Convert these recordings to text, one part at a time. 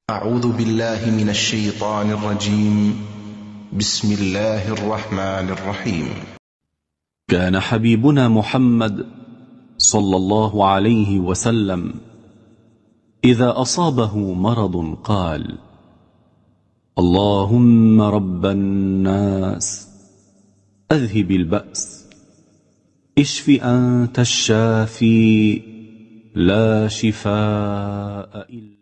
أعوذ بالله من الشيطان الرجيم. بسم الله الرحمن الرحيم. كان حبيبنا محمد صلى الله عليه وسلم إذا أصابه مرض قال: اللهم رب الناس أذهب البأس اشف أنت الشافي لا شفاء إلا.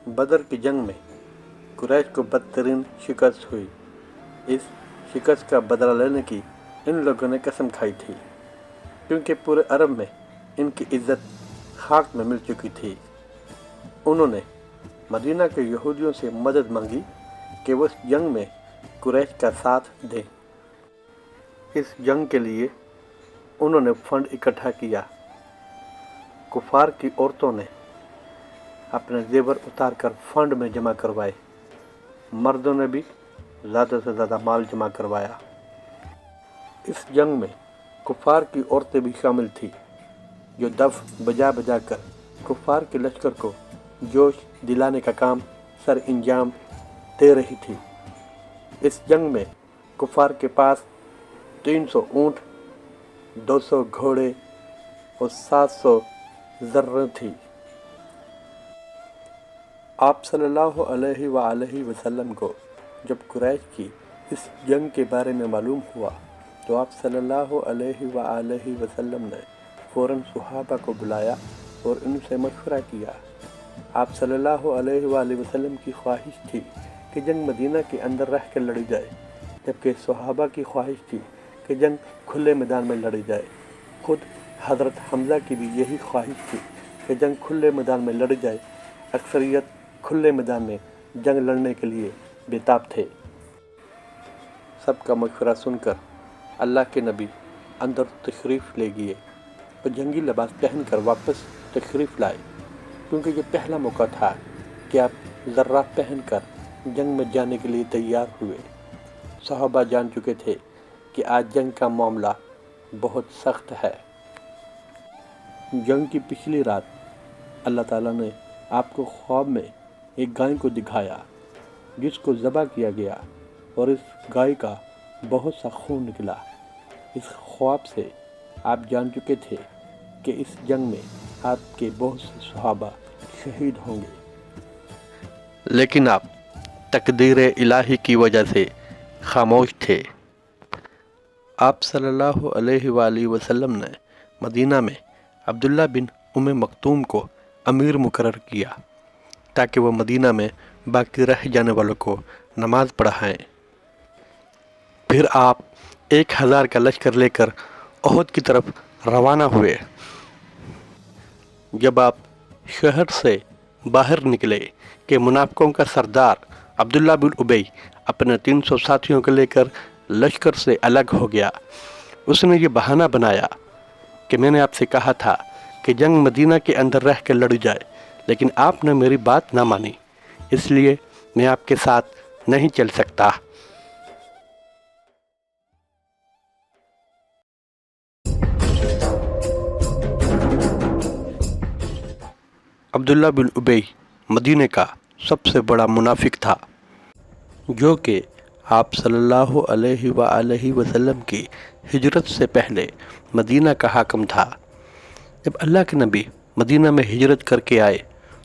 بدر کی جنگ میں قریش کو بدترین شکست ہوئی۔ اس شکست کا بدلہ لینے کی ان لوگوں نے قسم کھائی تھی، کیونکہ پورے عرب میں ان کی عزت خاک میں مل چکی تھی۔ انہوں نے مدینہ کے یہودیوں سے مدد مانگی کہ وہ اس جنگ میں قریش کا ساتھ دیں۔ اس جنگ کے لیے انہوں نے فنڈ اکٹھا کیا۔ کفار کی عورتوں نے اپنے زیور اتار کر فنڈ میں جمع کروائے، مردوں نے بھی زیادہ سے زیادہ مال جمع کروایا۔ اس جنگ میں کفار کی عورتیں بھی شامل تھیں، جو دف بجا بجا کر کفار کے لشکر کو جوش دلانے کا کام سر انجام دے رہی تھی۔ اس جنگ میں کفار کے پاس 300 اونٹ، 200 گھوڑے اور 700 ذریں تھی۔ آپ صلی اللہ علیہ وآلہ وسلم کو جب قریش کی اس جنگ کے بارے میں معلوم ہوا تو آپ صلی اللہ علیہ وآلہ وسلم نے فوراً صحابہ کو بلایا اور ان سے مشورہ کیا۔ آپ صلی اللہ علیہ وآلہ وسلم کی خواہش تھی کہ جنگ مدینہ کے اندر رہ کر لڑی جائے، جبکہ صحابہ کی خواہش تھی کہ جنگ کھلے میدان میں لڑی جائے۔ خود حضرت حمزہ کی بھی یہی خواہش تھی کہ جنگ کھلے میدان میں لڑی جائے۔ اکثریت کھلے میدان میں جنگ لڑنے کے لیے بےتاب تھے۔ سب کا مشورہ سن کر اللہ کے نبی اندر تشریف لے گئے اور جنگی لباس پہن کر واپس تشریف لائے، کیونکہ یہ پہلا موقع تھا کہ آپ ذرات پہن کر جنگ میں جانے کے لیے تیار ہوئے۔ صحابہ جان چکے تھے کہ آج جنگ کا معاملہ بہت سخت ہے۔ جنگ کی پچھلی رات اللہ تعالیٰ نے آپ کو خواب میں ایک گائے کو دکھایا جس کو ذبح کیا گیا، اور اس گائے کا بہت سا خون نکلا۔ اس خواب سے آپ جان چکے تھے کہ اس جنگ میں آپ کے بہت سے صحابہ شہید ہوں گے، لیکن آپ تقدیر الہی کی وجہ سے خاموش تھے۔ آپ صلی اللہ علیہ وآلہ وسلم نے مدینہ میں عبداللہ بن ام مکتوم کو امیر مقرر کیا تاکہ وہ مدینہ میں باقی رہ جانے والوں کو نماز پڑھائیں۔ پھر آپ 1000 کا لشکر لے کر احد کی طرف روانہ ہوئے۔ جب آپ شہر سے باہر نکلے کہ منافقوں کا سردار عبداللہ بن ابی اپنے 300 ساتھیوں کو لے کر لشکر سے الگ ہو گیا۔ اس نے یہ بہانہ بنایا کہ میں نے آپ سے کہا تھا کہ جنگ مدینہ کے اندر رہ کے لڑی جائے، لیکن آپ نے میری بات نہ مانی، اس لیے میں آپ کے ساتھ نہیں چل سکتا۔ عبداللہ بن ابی مدینہ کا سب سے بڑا منافق تھا، جو کہ آپ صلی اللہ علیہ وآلہ وسلم کی ہجرت سے پہلے مدینہ کا حاکم تھا۔ جب اللہ کے نبی مدینہ میں ہجرت کر کے آئے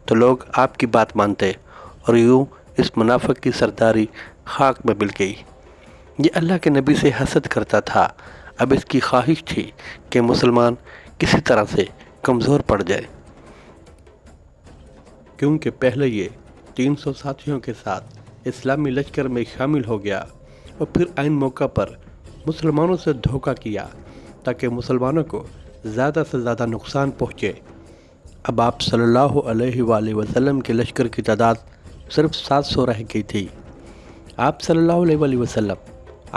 تو لوگ آپ کی بات مانتے اور یوں اس منافق کی سرداری خاک میں مل گئی۔ یہ اللہ کے نبی سے حسد کرتا تھا۔ اب اس کی خواہش تھی کہ مسلمان کسی طرح سے کمزور پڑ جائے، کیونکہ پہلے یہ 300 ساتھیوں کے ساتھ اسلامی لشکر میں شامل ہو گیا اور پھر عین موقع پر مسلمانوں سے دھوکہ کیا تاکہ مسلمانوں کو زیادہ سے زیادہ نقصان پہنچے۔ اب آپ صلی اللہ علیہ وآلہ وسلم کے لشکر کی تعداد صرف 700 رہ گئی تھی۔ آپ صلی اللہ علیہ وآلہ وسلم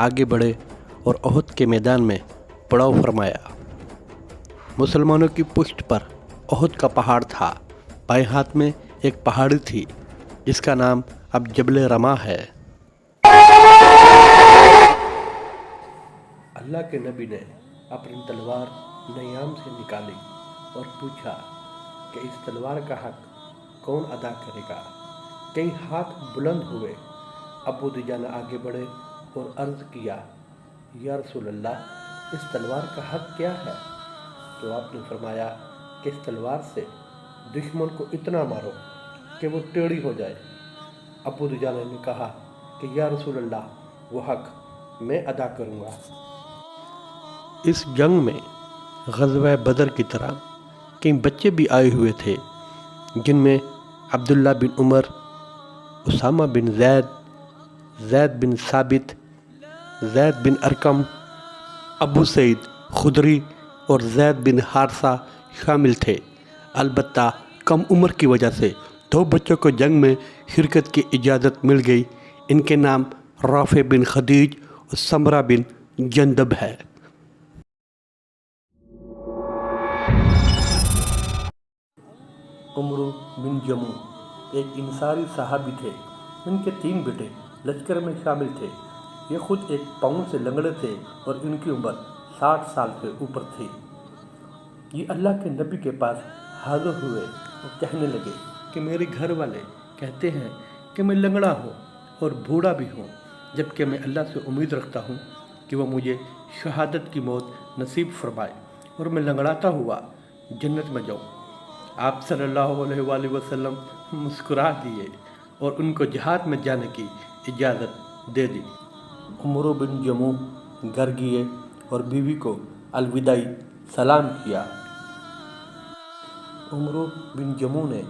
آگے بڑھے اور احد کے میدان میں پڑاؤ فرمایا۔ مسلمانوں کی پشت پر احد کا پہاڑ تھا، بائیں ہاتھ میں ایک پہاڑی تھی جس کا نام اب جبل رما ہے۔ اللہ کے نبی نے اپنی تلوار نیام سے نکالی اور پوچھا کہ اس تلوار کا حق کون ادا کرے گا؟ کئی ہاتھ بلند ہوئے۔ ابو دجانہ آگے بڑھے اور عرض کیا، یا رسول اللہ، اس تلوار کا حق کیا ہے؟ تو آپ نے فرمایا کہ اس تلوار سے دشمن کو اتنا مارو کہ وہ ٹیڑھی ہو جائے۔ ابو دجانہ نے کہا کہ یا رسول اللہ، وہ حق میں ادا کروں گا۔ اس جنگ میں غزوہ بدر کی طرح کئی بچے بھی آئے ہوئے تھے، جن میں عبداللہ بن عمر، اسامہ بن زید، زید بن ثابت، زید بن ارقم، ابو سعید خدری اور زید بن حارثہ شامل تھے۔ البتہ کم عمر کی وجہ سے 2 بچوں کو جنگ میں شرکت کی اجازت مل گئی۔ ان کے نام رافع بن خدیج اور سمرہ بن جندب ہے۔ عمرو بن جموع ایک انصاری صحابی تھے۔ ان کے 3 بیٹے لشکر میں شامل تھے۔ یہ خود 1 پاؤں سے لنگڑے تھے اور ان کی عمر 60 سال سے اوپر تھی۔ یہ اللہ کے نبی کے پاس حاضر ہوئے اور کہنے لگے کہ میرے گھر والے کہتے ہیں کہ میں لنگڑا ہوں اور بوڑھا بھی ہوں، جبکہ میں اللہ سے امید رکھتا ہوں کہ وہ مجھے شہادت کی موت نصیب فرمائے اور میں لنگڑاتا ہوا جنت میں جاؤں۔ آپ صلی اللہ علیہ وآلہ وسلم مسکرا دیے اور ان کو جہاد میں جانے کی اجازت دے دی۔ عمرو بن جموع گھر گئے اور بیوی کو الوداعی سلام کیا۔ عمرو بن جموع نے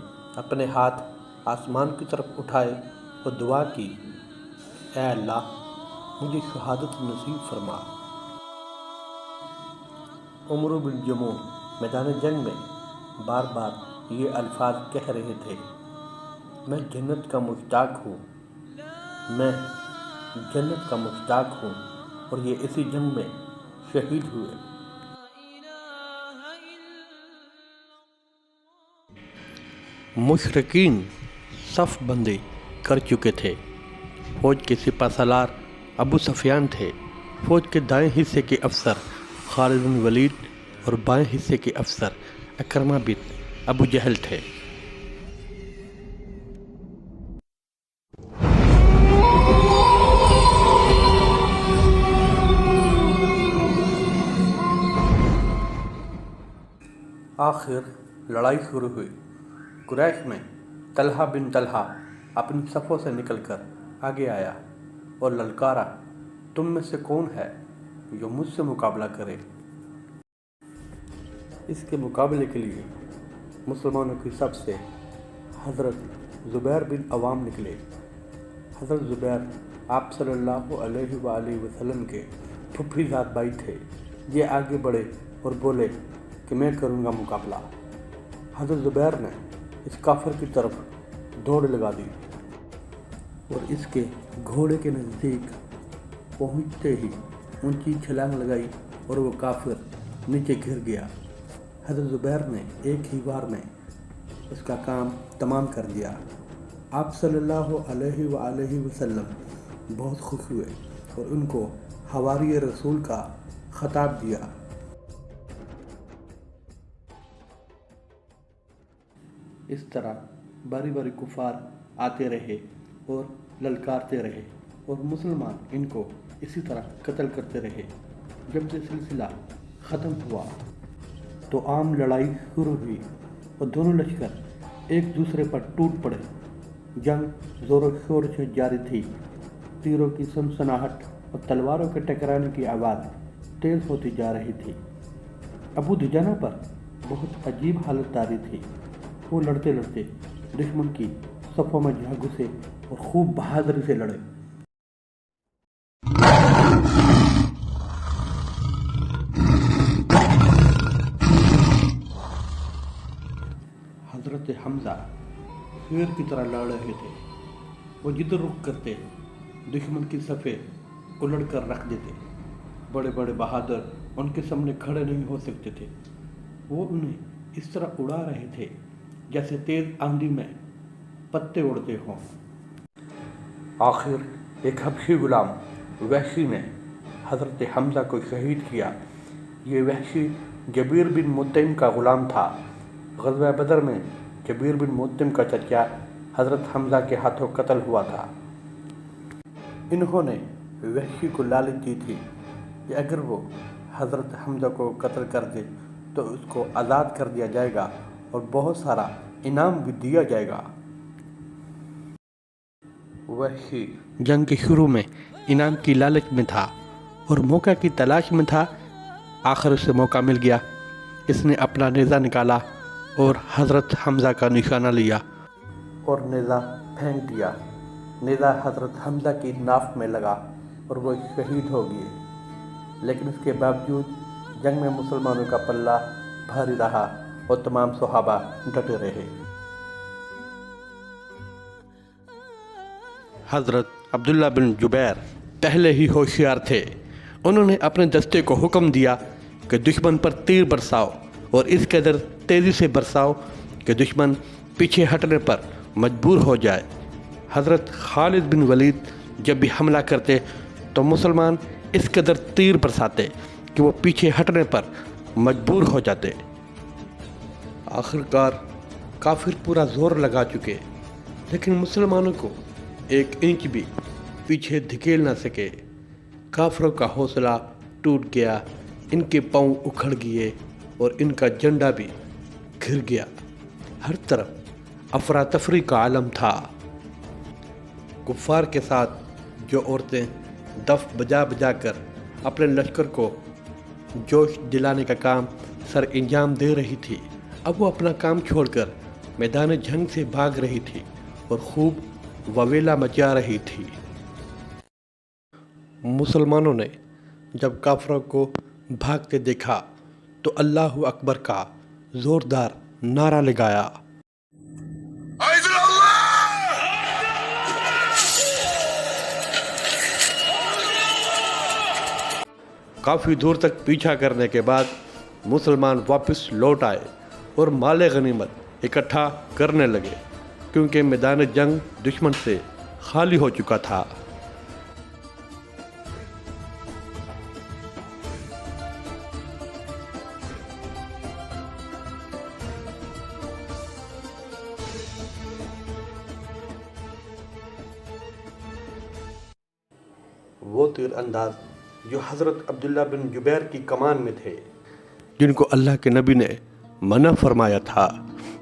اپنے ہاتھ آسمان کی طرف اٹھائے اور دعا کی، اے اللہ، مجھے شہادت نصیب فرما۔ عمرو بن جموع میدان جنگ میں بار بار یہ الفاظ کہہ رہے تھے، میں جنت کا مشتاق ہوں، میں جنت کا مشتاق ہوں، اور یہ اسی جنگ میں شہید ہوئے۔ مشرکین صف بندی کر چکے تھے۔ فوج کے سپہ سالار ابو سفیان تھے۔ فوج کے دائیں حصے کے افسر خالد بن ولید اور بائیں حصے کے افسر اکرمہ بن ابو جہل تھے۔ آخر لڑائی شروع ہوئی۔ قریش میں طلحہ بن طلحہ اپنی صفوں سے نکل کر آگے آیا اور للکارا، تم میں سے کون ہے جو مجھ سے مقابلہ کرے؟ اس کے مقابلے کے لیے مسلمانوں کی صف سے حضرت زبیر بن عوام نکلے۔ حضرت زبیر آپ صلی اللہ علیہ وآلہ وسلم کے پھوپھی زاد بھائی تھے۔ یہ آگے بڑھے اور بولے کہ میں کروں گا مقابلہ۔ حضرت زبیر نے اس کافر کی طرف دوڑ لگا دی اور اس کے گھوڑے کے نزدیک پہنچتے ہی اونچی چھلانگ لگائی اور وہ کافر نیچے گر گیا۔ حضرت زبیر نے ایک ہی بار میں اس کا کام تمام کر دیا۔ آپ صلی اللہ علیہ وآلہ وسلم بہت خوش ہوئے اور ان کو حواری رسول کا خطاب دیا۔ اس طرح باری باری کفار آتے رہے اور للکارتے رہے اور مسلمان ان کو اسی طرح قتل کرتے رہے۔ جب یہ سلسلہ ختم ہوا تو عام لڑائی شروع ہوئی اور دونوں لشکر ایک دوسرے پر ٹوٹ پڑے۔ جنگ زور و شور سے جاری تھی۔ تیروں کی سنسناہٹ اور تلواروں کے ٹکرانے کی آواز تیز ہوتی جا رہی تھی۔ ابو دجانہ پر بہت عجیب حالت طاری تھی۔ وہ لڑتے لڑتے دشمن کی صفوں میں جا گھسے اور خوب بہادری سے لڑے۔ حضرت حمزہ شیر کی طرح لڑ رہے تھے۔ وہ جدھر رخ کرتے دشمن کی صفیں الٹ کر رکھ دیتے۔ بڑے بڑے بہادر ان کے سامنے کھڑے نہیں ہو سکتے تھے۔ وہ انہیں اس طرح اڑا رہے تھے جیسے تیز آندھی میں پتے اڑتے ہوں۔ آخر ایک حبشی غلام وحشی نے حضرت حمزہ کو شہید کیا۔ یہ وحشی جبیر بن مطعم کا غلام تھا۔ غزوہ بدر میں جبیر بن مطعم کا چچا حضرت حمزہ کے ہاتھوں قتل ہوا تھا۔ انہوں نے وحشی کو لالچ دی تھی کہ اگر وہ حضرت حمزہ کو قتل کر دے تو اس کو آزاد کر دیا جائے گا اور بہت سارا انعام بھی دیا جائے گا۔ وحشی جنگ کے شروع میں انعام کی لالچ میں تھا اور موقع کی تلاش میں تھا۔ آخر اسے موقع مل گیا۔ اس نے اپنا نیزہ نکالا اور حضرت حمزہ کا نشانہ لیا اور نیزہ پھینک دیا۔ نیزہ حضرت حمزہ کی ناف میں لگا اور وہ شہید ہو گئے۔ لیکن اس کے باوجود جنگ میں مسلمانوں کا پلہ بھاری رہا اور تمام صحابہ ڈٹے رہے۔ حضرت عبداللہ بن جبیر پہلے ہی ہوشیار تھے۔ انہوں نے اپنے دستے کو حکم دیا کہ دشمن پر تیر برساؤ اور اس قدر تیزی سے برساؤ کہ دشمن پیچھے ہٹنے پر مجبور ہو جائے۔ حضرت خالد بن ولید جب بھی حملہ کرتے تو مسلمان اس قدر تیر برساتے کہ وہ پیچھے ہٹنے پر مجبور ہو جاتے۔ آخرکار کافر پورا زور لگا چکے، لیکن مسلمانوں کو ایک انچ بھی پیچھے دھکیل نہ سکے۔ کافروں کا حوصلہ ٹوٹ گیا، ان کے پاؤں اکھڑ گئے اور ان کا جھنڈا بھی گر گیا۔ ہر طرف افراتفری کا عالم تھا۔ کفار کے ساتھ جو عورتیں دف بجا بجا کر اپنے لشکر کو جوش دلانے کا کام سر انجام دے رہی تھی، اب وہ اپنا کام چھوڑ کر میدان جنگ سے بھاگ رہی تھی اور خوب وویلا مچا رہی تھی۔ مسلمانوں نے جب کافروں کو بھاگتے دیکھا تو اللہ اکبر کا زوردار نعرہ لگایا۔ کافی دور تک پیچھا کرنے کے بعد مسلمان واپس لوٹ آئے اور مال غنیمت اکٹھا کرنے لگے، کیونکہ میدان جنگ دشمن سے خالی ہو چکا تھا۔ وہ تیر انداز جو حضرت عبداللہ بن جبیر کی کمان میں تھے، جن کو اللہ کے نبی نے منع فرمایا تھا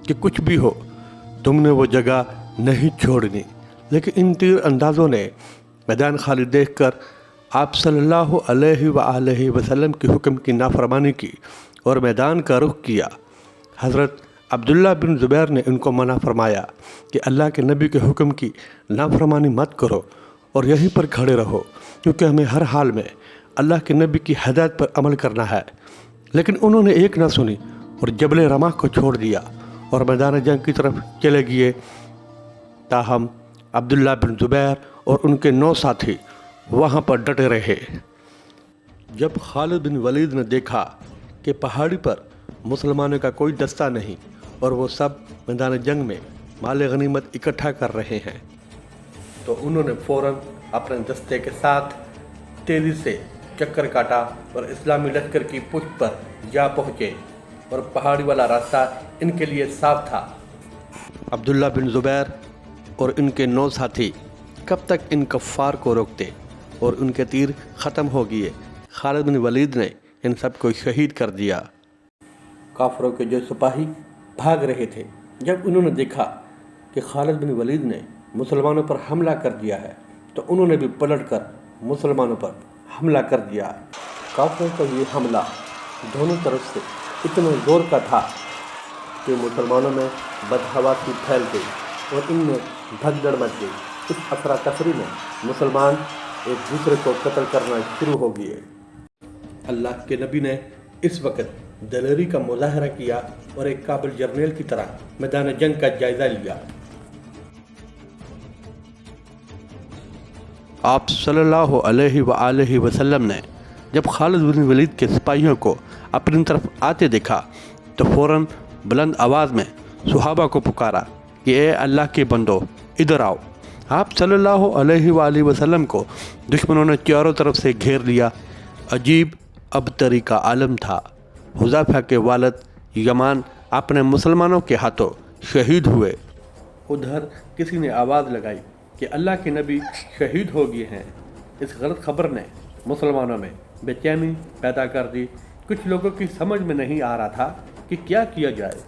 کہ کچھ بھی ہو تم نے وہ جگہ نہیں چھوڑنی، لیکن ان تیر اندازوں نے میدان خالی دیکھ کر آپ صلی اللہ علیہ وآلہ وسلم کے حکم کی نافرمانی کی اور میدان کا رخ کیا۔ حضرت عبداللہ بن زبیر نے ان کو منع فرمایا کہ اللہ کے نبی کے حکم کی نافرمانی مت کرو اور یہیں پر کھڑے رہو، کیونکہ ہمیں ہر حال میں اللہ کے نبی کی ہدایت پر عمل کرنا ہے۔ لیکن انہوں نے ایک نہ سنی اور جبل رمح کو چھوڑ دیا اور میدان جنگ کی طرف چلے گئے۔ تاہم عبداللہ بن زبیر اور ان کے 9 ساتھی وہاں پر ڈٹے رہے۔ جب خالد بن ولید نے دیکھا کہ پہاڑی پر مسلمانوں کا کوئی دستہ نہیں اور وہ سب میدان جنگ میں مال غنیمت اکٹھا کر رہے ہیں، تو انہوں نے فوراً اپنے دستے کے ساتھ تیزی سے چکر کاٹا اور اسلامی لشکر کی پشت پر جا پہنچے اور پہاڑی والا راستہ ان کے لیے صاف تھا۔ عبداللہ بن زبیر اور ان کے 9 ساتھی کب تک ان کفار کو روکتے اور ان کے تیر ختم ہو گئے۔ خالد بن ولید نے ان سب کو شہید کر دیا۔ کافروں کے جو سپاہی بھاگ رہے تھے، جب انہوں نے دیکھا کہ خالد بن ولید نے مسلمانوں پر حملہ کر دیا ہے تو انہوں نے بھی پلٹ کر مسلمانوں پر حملہ کر دیا۔ کافروں کا یہ حملہ دونوں طرف سے اتنا زور کا تھا کہ مسلمانوں میں بدحواسی پھیل گئی اور ان میں بھگدڑ مچ گئی۔ اس افراتفری میں مسلمان ایک دوسرے کو قتل کرنا شروع ہو گئے۔ اللہ کے نبی نے اس وقت دلیری کا مظاہرہ کیا اور ایک قابل جرنیل کی طرح میدان جنگ کا جائزہ لیا۔ آپ صلی اللہ علیہ وآلہ وسلم نے جب خالد بن ولید کے سپاہیوں کو اپنی طرف آتے دیکھا تو فوراً بلند آواز میں صحابہ کو پکارا کہ اے اللہ کے بندو ادھر آؤ۔ آپ صلی اللہ علیہ وآلہ وسلم کو دشمنوں نے چاروں طرف سے گھیر لیا۔ عجیب ابتری کا عالم تھا۔ حذیفہ کے والد یمان اپنے مسلمانوں کے ہاتھوں شہید ہوئے۔ ادھر کسی نے آواز لگائی کہ اللہ کے نبی شہید ہو گئے ہیں۔ اس غلط خبر نے مسلمانوں میں بے چینی پیدا کر دی۔ کچھ لوگوں کی سمجھ میں نہیں آ رہا تھا کہ کیا کیا جائے۔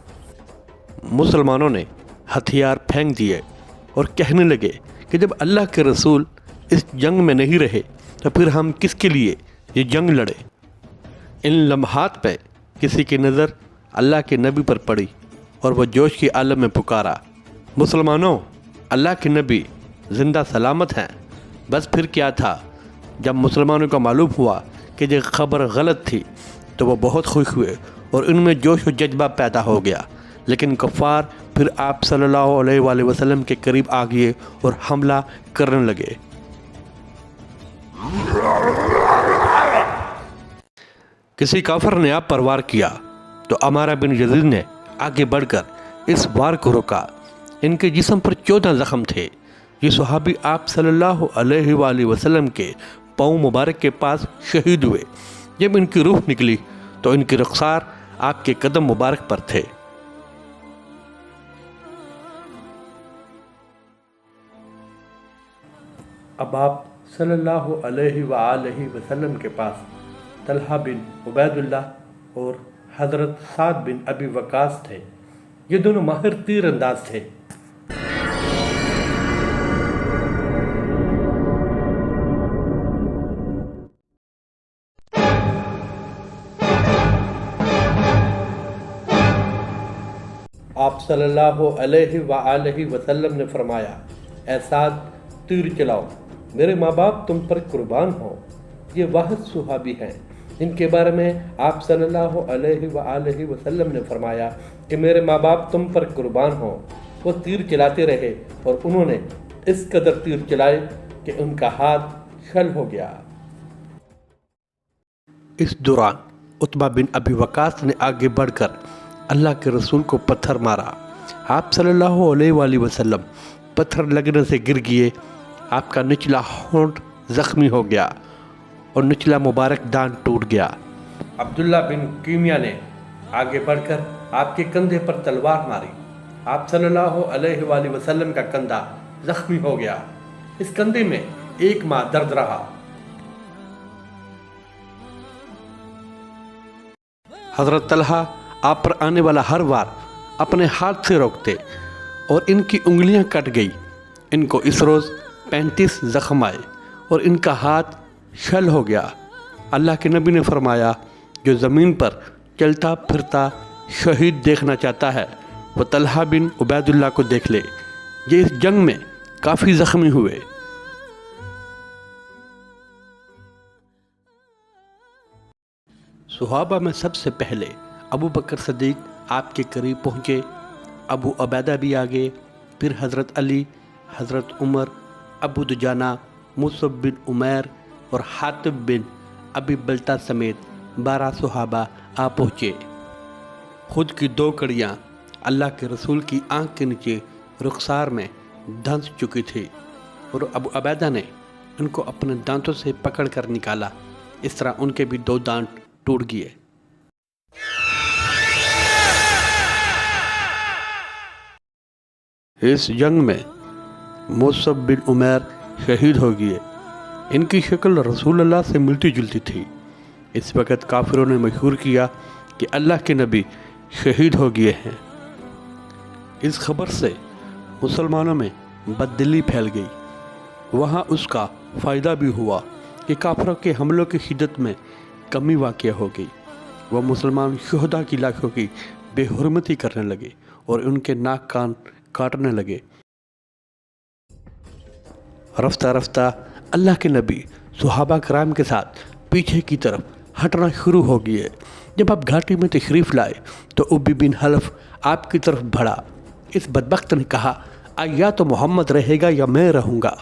مسلمانوں نے ہتھیار پھینک دیے اور کہنے لگے کہ جب اللہ کے رسول اس جنگ میں نہیں رہے تو پھر ہم کس کے لیے یہ جنگ لڑے۔ ان لمحات پہ کسی کی نظر اللہ کے نبی پر پڑی اور وہ جوش کی عالم میں پکارا، مسلمانوں، اللہ کے نبی زندہ سلامت ہیں۔ بس پھر کیا تھا، جب مسلمانوں کو معلوم ہوا کہ یہ خبر غلط تھی تو وہ بہت خوش ہوئے اور ان میں جوش و جذبہ پیدا ہو گیا۔ لیکن کفار پھر آپ صلی اللہ علیہ وآلہ وسلم کے قریب آ گئے اور حملہ کرنے لگے۔ کسی کافر نے آپ پر وار کیا تو عمارہ بن یزید نے آگے بڑھ کر اس وار کو روکا۔ ان کے جسم پر 14 زخم تھے۔ یہ صحابی آپ صلی اللہ علیہ وآلہ وسلم کے پاؤں مبارک کے پاس شہید ہوئے۔ جب ان کی روح نکلی تو ان کے رخسار آپ کے قدم مبارک پر تھے۔ اب آپ صلی اللہ علیہ وآلہ وسلم کے پاس طلحہ بن عبید اللہ اور حضرت سعد بن ابی وقاص تھے۔ یہ دونوں ماہر تیر انداز تھے۔ آپ صلی اللہ علیہ وآلہ وسلم نے فرمایا، اے سعد، تیر چلاؤ، میرے ماں باپ تم پر قربان ہوں۔ یہ واحد صحابی ہیں جن کے بارے میں آپ صلی اللہ علیہ وآلہ وسلم نے فرمایا کہ میرے ماں باپ تم پر قربان ہوں۔ وہ تیر چلاتے رہے اور انہوں نے اس قدر تیر چلائے کہ ان کا ہاتھ شل ہو گیا۔ اس دوران عتبہ بن ابی وقاص نے آگے بڑھ کر اللہ کے رسول کو پتھر مارا۔ آپ صلی اللہ علیہ وآلہ وسلم پتھر لگنے سے گر گئے۔ آپ کا نچلا ہونٹ زخمی ہو گیا اور نچلا مبارک دانت ٹوٹ گیا۔ عبداللہ بن کیمیا نے آگے بڑھ کر آپ کے کندھے پر تلوار ماری۔ آپ صلی اللہ علیہ وآلہ وسلم کا کندھا زخمی ہو گیا۔ اس کندھے میں 1 ماہ درد رہا۔ حضرت طلحہ آپ پر آنے والا ہر وار اپنے ہاتھ سے روکتے اور ان کی انگلیاں کٹ گئی۔ ان کو اس روز 35 زخم آئے اور ان کا ہاتھ شل ہو گیا۔ اللہ کے نبی نے فرمایا، جو زمین پر چلتا پھرتا شہید دیکھنا چاہتا ہے وہ طلحہ بن عبید اللہ کو دیکھ لے۔ یہ اس جنگ میں کافی زخمی ہوئے۔ صحابہ میں سب سے پہلے ابو بکر صدیق آپ کے قریب پہنچے، ابو عبیدہ بھی آگے، پھر حضرت علی، حضرت عمر، ابو دجانہ، مصعب بن عمیر اور حاتب بن ابی بلتہ سمیت 12 صحابہ آ پہنچے۔ خود کی 2 کڑیاں اللہ کے رسول کی آنکھ کے نیچے رخسار میں دھنس چکی تھی اور ابو عبیدہ نے ان کو اپنے دانتوں سے پکڑ کر نکالا۔ اس طرح ان کے بھی 2 دانت ٹوٹ گئے۔ اس جنگ میں مصعب بن عمیر شہید ہو گئے۔ ان کی شکل رسول اللہ سے ملتی جلتی تھی۔ اس وقت کافروں نے مشہور کیا کہ اللہ کے نبی شہید ہو گئے ہیں۔ اس خبر سے مسلمانوں میں بددلی پھیل گئی۔ وہاں اس کا فائدہ بھی ہوا کہ کافروں کے حملوں کی شدت میں کمی واقع ہو گئی۔ وہ مسلمان شہداء کی لاشوں کی بے حرمتی کرنے لگے اور ان کے ناک کان کاٹنے لگے۔ رفتہ رفتہ اللہ کے نبی صحابہ کرام کے ساتھ پیچھے کی طرف ہٹنا شروع ہو گئے۔ جب آپ گھاٹی میں تشریف لائے تو ابی بن حلف آپ کی طرف بڑھا۔ اس بدبخت نے کہا، یا تو محمد رہے گا یا میں رہوں گا۔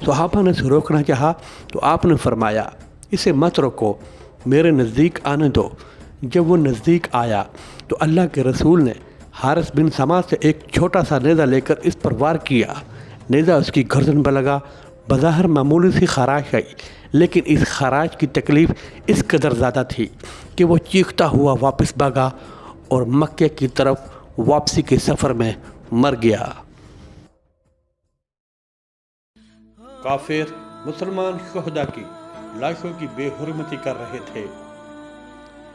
صحابہ نے اسے روکنا چاہا تو آپ نے فرمایا، اسے مت روکو، میرے نزدیک آنے دو۔ جب وہ نزدیک آیا تو اللہ کے رسول نے حارث بن سما سے ایک چھوٹا سا نیزہ لے کر اس پر وار کیا۔ نیزہ اس کی گردن پر لگا بظاہر معمولی سی خراش آئی، لیکن اس خراش کی تکلیف اس قدر زیادہ تھی کہ وہ چیختا ہوا واپس بھاگا اور مکے کی طرف واپسی کے سفر میں مر گیا۔ کافر مسلمان شہداء کی لاشوں کی بے حرمتی کر رہے تھے۔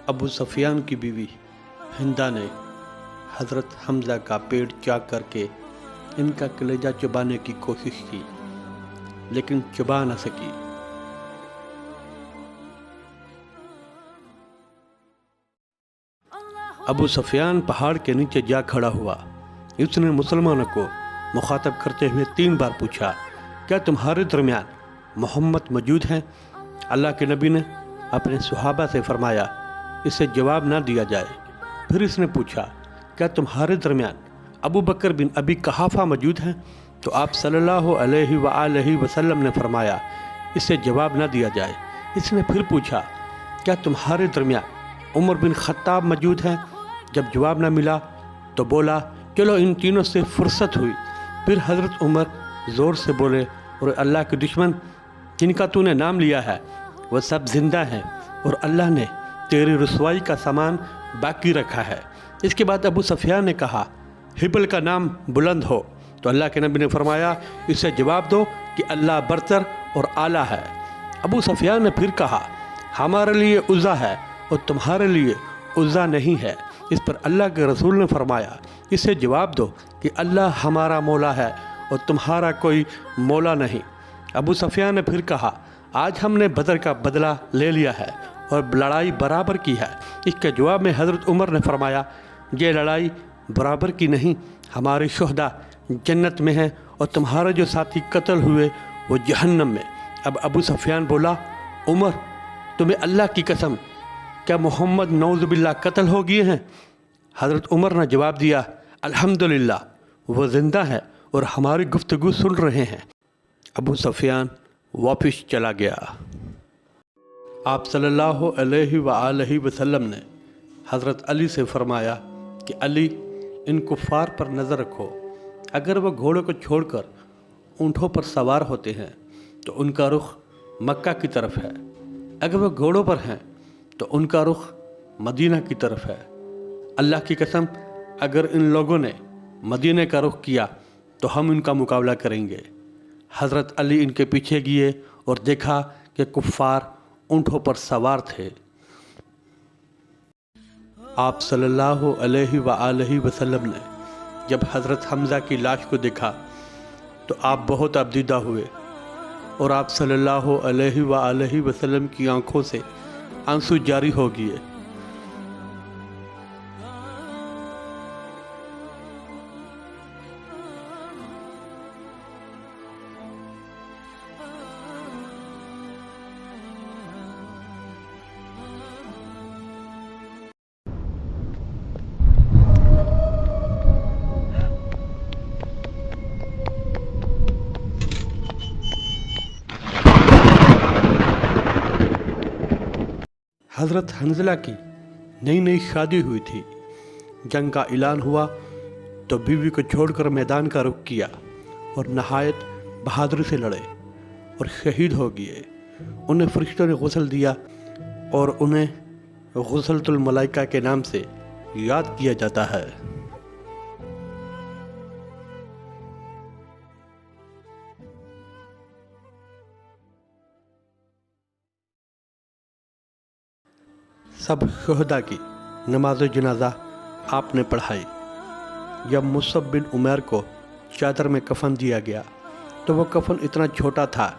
ابو سفیان کی بیوی ہندا نے حضرت حمزہ کا پیٹ چاک کر کے ان کا کلیجہ چبانے کی کوشش کی، لیکن چبا نہ سکی۔ ابو سفیان پہاڑ کے نیچے جا کھڑا ہوا۔ اس نے مسلمانوں کو مخاطب کرتے ہوئے 3 بار پوچھا، کیا تمہارے درمیان محمد موجود ہیں؟ اللہ کے نبی نے اپنے صحابہ سے فرمایا اسے جواب نہ دیا جائے۔ پھر اس نے پوچھا، کیا تمہارے درمیان ابو بکر بن ابی قحافہ موجود ہیں؟ تو آپ صلی اللہ علیہ وآلہ وسلم نے فرمایا اسے جواب نہ دیا جائے۔ اس نے پھر پوچھا، کیا تمہارے درمیان عمر بن خطاب موجود ہیں؟ جب جواب نہ ملا تو بولا، چلو ان تینوں سے فرصت ہوئی۔ پھر حضرت عمر زور سے بولے، اور اللہ کے دشمن جن کا تو نے نام لیا ہے وہ سب زندہ ہیں، اور اللہ نے تیری رسوائی کا سامان باقی رکھا ہے۔ اس کے بعد ابو سفیان نے کہا، ہبل کا نام بلند ہو۔ تو اللہ کے نبی نے فرمایا اسے جواب دو کہ اللہ برتر اور اعلیٰ ہے۔ ابو سفیان نے پھر کہا، ہمارے لیے عزا ہے اور تمہارے لیے عزا نہیں ہے۔ اس پر اللہ کے رسول نے فرمایا اسے جواب دو کہ اللہ ہمارا مولا ہے اور تمہارا کوئی مولا نہیں۔ ابو سفیان نے پھر کہا، آج ہم نے بدر کا بدلہ لے لیا ہے اور لڑائی برابر کی ہے۔ اس کے جواب میں حضرت عمر نے فرمایا، یہ لڑائی برابر کی نہیں، ہمارے شہداء جنت میں ہیں اور تمہارے جو ساتھی قتل ہوئے وہ جہنم میں۔ اب ابو سفیان بولا، عمر تمہیں اللہ کی قسم، کیا محمد نعوذ باللہ قتل ہو گئے ہیں؟ حضرت عمر نے جواب دیا، الحمدللہ وہ زندہ ہے اور ہماری گفتگو سن رہے ہیں۔ ابو سفیان واپس چلا گیا۔ آپ صلی اللہ علیہ وآلہ وسلم نے حضرت علی سے فرمایا کہ علی ان کفار پر نظر رکھو، اگر وہ گھوڑوں کو چھوڑ کر اونٹوں پر سوار ہوتے ہیں تو ان کا رخ مکہ کی طرف ہے، اگر وہ گھوڑوں پر ہیں تو ان کا رخ مدینہ کی طرف ہے۔ اللہ کی قسم اگر ان لوگوں نے مدینہ کا رخ کیا تو ہم ان کا مقابلہ کریں گے۔ حضرت علی ان کے پیچھے گئے اور دیکھا کہ کفار اونٹوں پر سوار تھے۔ آپ صلی اللہ علیہ وآلہ وسلم نے جب حضرت حمزہ کی لاش کو دیکھا تو آپ بہت افدیدہ ہوئے، اور آپ صلی اللہ علیہ وآلہ وسلم کی آنکھوں سے آنسو جاری ہو گئے۔ حضرت حنظلہ کی نئی نئی شادی ہوئی تھی۔ جنگ کا اعلان ہوا تو بیوی کو چھوڑ کر میدان کا رخ کیا اور نہایت بہادری سے لڑے اور شہید ہو گئے۔ انہیں فرشتوں نے غسل دیا اور انہیں غسلۃ الملائکہ کے نام سے یاد کیا جاتا ہے۔ سب شہداء کی نماز جنازہ آپ نے پڑھائی۔ جب مصعب بن عمیر کو چادر میں کفن دیا گیا تو وہ کفن اتنا چھوٹا تھا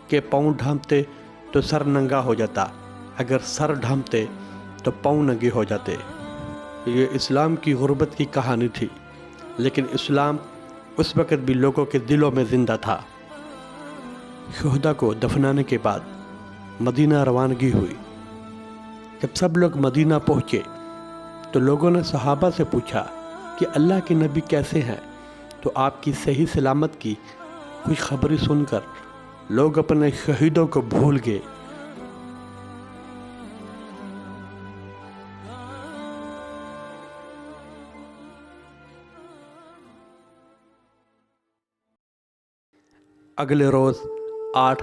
کہ پاؤں ڈھانپتے تو سر ننگا ہو جاتا، اگر سر ڈھانپتے تو پاؤں ننگے ہو جاتے۔ یہ اسلام کی غربت کی کہانی تھی، لیکن اسلام اس وقت بھی لوگوں کے دلوں میں زندہ تھا۔ شہداء کو دفنانے کے بعد مدینہ روانگی ہوئی۔ جب سب لوگ مدینہ پہنچے تو لوگوں نے صحابہ سے پوچھا کہ اللہ کے نبی کیسے ہیں؟ تو آپ کی صحیح سلامت کی خوشخبری سن کر لوگ اپنے شہیدوں کو بھول گئے۔ اگلے روز 8